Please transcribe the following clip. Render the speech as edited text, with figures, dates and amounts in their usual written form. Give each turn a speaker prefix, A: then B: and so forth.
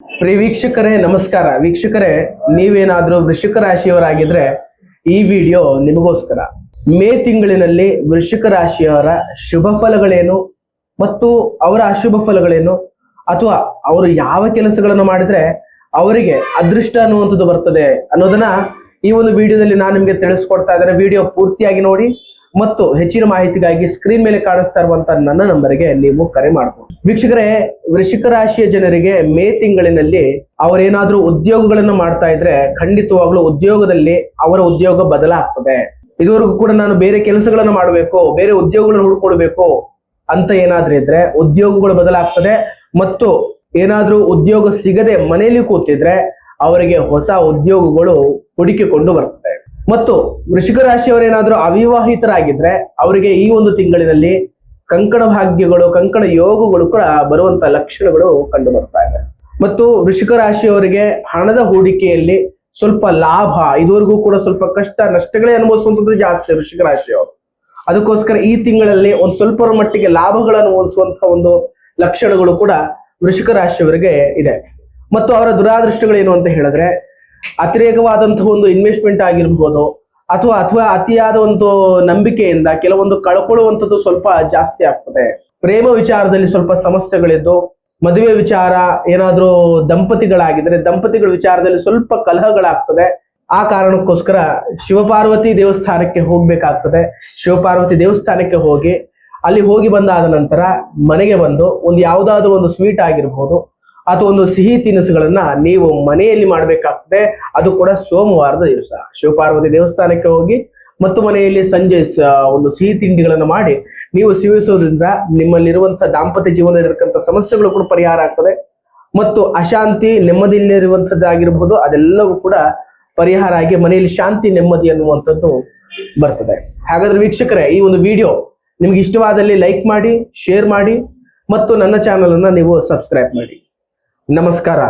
A: ಪ್ರಿಯ ವೀಕ್ಷಕರೇ ನಮಸ್ಕಾರ. ವೀಕ್ಷಕರೇ, ನೀವೇನಾದ್ರೂ ವೃಶ್ಚಿಕ ರಾಶಿಯವರಾಗಿದ್ರೆ ಈ ವಿಡಿಯೋ ನಿಮಗೋಸ್ಕರ. ಮೇ ತಿಂಗಳಿನಲ್ಲಿ ವೃಶ್ಚಿಕ ರಾಶಿಯವರ ಶುಭ ಫಲಗಳೇನು ಮತ್ತು ಅವರ ಅಶುಭ ಫಲಗಳೇನು, ಅಥವಾ ಅವರು ಯಾವ ಕೆಲಸಗಳನ್ನು ಮಾಡಿದ್ರೆ ಅವರಿಗೆ ಅದೃಷ್ಟ ಅನ್ನುವಂಥದ್ದು ಬರ್ತದೆ ಅನ್ನೋದನ್ನ ಈ ಒಂದು ವಿಡಿಯೋದಲ್ಲಿ ನಾನು ನಿಮಗೆ ತಿಳಿಸ್ಕೊಡ್ತಾ ಇದ್ದೇನೆ. ವಿಡಿಯೋ ಪೂರ್ತಿಯಾಗಿ ನೋಡಿ ಮತ್ತು ಹೆಚ್ಚಿನ ಮಾಹಿತಿಗಾಗಿ ಸ್ಕ್ರೀನ್ ಮೇಲೆ ಕಾಣಿಸ್ತಾ ಇರುವಂತಹ ನನ್ನ ನಂಬರ್ಗೆ ನೀವು ಕರೆ ಮಾಡಬಹುದು. ವೀಕ್ಷಕರೇ, ವೃಶ್ಚಿಕ ರಾಶಿಯ ಜನರಿಗೆ ಮೇ ತಿಂಗಳಿನಲ್ಲಿ ಅವರೇನಾದ್ರೂ ಉದ್ಯೋಗಗಳನ್ನು ಮಾಡ್ತಾ ಇದ್ರೆ ಖಂಡಿತವಾಗ್ಲೂ ಉದ್ಯೋಗದಲ್ಲಿ ಅವರ ಉದ್ಯೋಗ ಬದಲಾಗ್ತದೆ. ಇದುವರೆಗೂ ಕೂಡ ನಾನು ಬೇರೆ ಕೆಲಸಗಳನ್ನು ಮಾಡಬೇಕು, ಬೇರೆ ಉದ್ಯೋಗಗಳನ್ನು ಹುಡ್ಕೊಳ್ಬೇಕು ಅಂತ ಏನಾದ್ರೂ ಇದ್ರೆ ಉದ್ಯೋಗಗಳು ಬದಲಾಗ್ತದೆ. ಮತ್ತು ಏನಾದ್ರೂ ಉದ್ಯೋಗ ಸಿಗದೆ ಮನೆಯಲ್ಲಿ ಕೂತಿದ್ರೆ ಅವರಿಗೆ ಹೊಸ ಉದ್ಯೋಗಗಳು ಹುಡುಕಿಕೊಂಡು ಬರ್ತದೆ. ಮತ್ತು ವೃಶ್ಚಿಕ ರಾಶಿಯವರೇನಾದ್ರೂ ಅವಿವಾಹಿತರಾಗಿದ್ರೆ ಅವರಿಗೆ ಈ ಒಂದು ತಿಂಗಳಿನಲ್ಲಿ ಕಂಕಣ ಭಾಗ್ಯಗಳು, ಕಂಕಣ ಯೋಗಗಳು ಕೂಡ ಬರುವಂತ ಲಕ್ಷಣಗಳು ಕಂಡು ಬರ್ತಾ ಇದೆ. ಮತ್ತು ವೃಶ್ಚಿಕ ರಾಶಿಯವರಿಗೆ ಹಣದ ಹೂಡಿಕೆಯಲ್ಲಿ ಸ್ವಲ್ಪ ಲಾಭ, ಇದುವರೆಗೂ ಕೂಡ ಸ್ವಲ್ಪ ಕಷ್ಟ ನಷ್ಟಗಳೇ ಅನುಭವಿಸುವಂಥದ್ದು ಜಾಸ್ತಿ ವೃಶ್ಚಿಕ ರಾಶಿಯವರು. ಅದಕ್ಕೋಸ್ಕರ ಈ ತಿಂಗಳಲ್ಲಿ ಒಂದು ಸ್ವಲ್ಪ ಮಟ್ಟಿಗೆ ಲಾಭಗಳನ್ನು ಅನುಭವಿಸುವಂತಹ ಒಂದು ಲಕ್ಷಣಗಳು ಕೂಡ ವೃಶ್ಚಿಕ ರಾಶಿಯವರಿಗೆ ಇದೆ. ಮತ್ತು ಅವರ ದುರಾದೃಷ್ಟಗಳೇನು ಅಂತ ಹೇಳಿದ್ರೆ ಅತಿರೇಕವಾದಂತಹ ಒಂದು ಇನ್ವೆಸ್ಟ್ಮೆಂಟ್ ಆಗಿರ್ಬೋದು, ಅಥವಾ ಅತಿಯಾದ ಒಂದು ನಂಬಿಕೆಯಿಂದ ಕೆಲವೊಂದು ಕಳ್ಕೊಳ್ಳುವಂಥದ್ದು ಸ್ವಲ್ಪ ಜಾಸ್ತಿ ಆಗ್ತದೆ. ಪ್ರೇಮ ವಿಚಾರದಲ್ಲಿ ಸ್ವಲ್ಪ ಸಮಸ್ಯೆಗಳಿದ್ದು, ಮದುವೆ ವಿಚಾರ ಏನಾದ್ರೂ ದಂಪತಿಗಳ ವಿಚಾರದಲ್ಲಿ ಸ್ವಲ್ಪ ಕಲಹಗಳಾಗ್ತದೆ. ಆ ಕಾರಣಕ್ಕೋಸ್ಕರ ಶಿವಪಾರ್ವತಿ ದೇವಸ್ಥಾನಕ್ಕೆ ಹೋಗ್ಬೇಕಾಗ್ತದೆ. ಶಿವಪಾರ್ವತಿ ದೇವಸ್ಥಾನಕ್ಕೆ ಹೋಗಿ ಬಂದಾದ ನಂತರ ಮನೆಗೆ ಬಂದು ಒಂದು ಯಾವುದಾದ್ರೂ ಒಂದು ಸ್ವೀಟ್ ಆಗಿರ್ಬೋದು ಅಥವಾ ಒಂದು ಸಿಹಿ ತಿನಿಸುಗಳನ್ನ ನೀವು ಮನೆಯಲ್ಲಿ ಮಾಡಬೇಕಾಗ್ತದೆ. ಅದು ಕೂಡ ಸೋಮವಾರದ ದಿವಸ ಶಿವಪಾರ್ವತಿ ದೇವಸ್ಥಾನಕ್ಕೆ ಹೋಗಿ ಮತ್ತು ಮನೆಯಲ್ಲಿ ಸಂಜೆ ಒಂದು ಸಿಹಿ ತಿಂಡಿಗಳನ್ನು ಮಾಡಿ ನೀವು ಸೇವಿಸೋದ್ರಿಂದ ನಿಮ್ಮಲ್ಲಿರುವಂತಹ ದಾಂಪತ್ಯ ಜೀವನದಲ್ಲಿರತಕ್ಕಂಥ ಸಮಸ್ಯೆಗಳು ಕೂಡ ಪರಿಹಾರ ಆಗ್ತದೆ. ಮತ್ತು ಅಶಾಂತಿ, ನೆಮ್ಮದಿಯಲ್ಲಿರುವಂಥದ್ದಾಗಿರ್ಬೋದು ಅದೆಲ್ಲವೂ ಕೂಡ ಪರಿಹಾರ ಆಗಿ ಮನೆಯಲ್ಲಿ ಶಾಂತಿ, ನೆಮ್ಮದಿ ಅನ್ನುವಂಥದ್ದು ಬರ್ತದೆ. ಹಾಗಾದ್ರೆ ವೀಕ್ಷಕರೇ, ಈ ಒಂದು ವಿಡಿಯೋ ನಿಮ್ಗೆ ಇಷ್ಟವಾದಲ್ಲಿ ಲೈಕ್ ಮಾಡಿ, ಶೇರ್ ಮಾಡಿ ಮತ್ತು ನನ್ನ ಚಾನಲ್ ಅನ್ನ ನೀವು ಸಬ್ಸ್ಕ್ರೈಬ್ ಮಾಡಿ. ನಮಸ್ಕಾರ.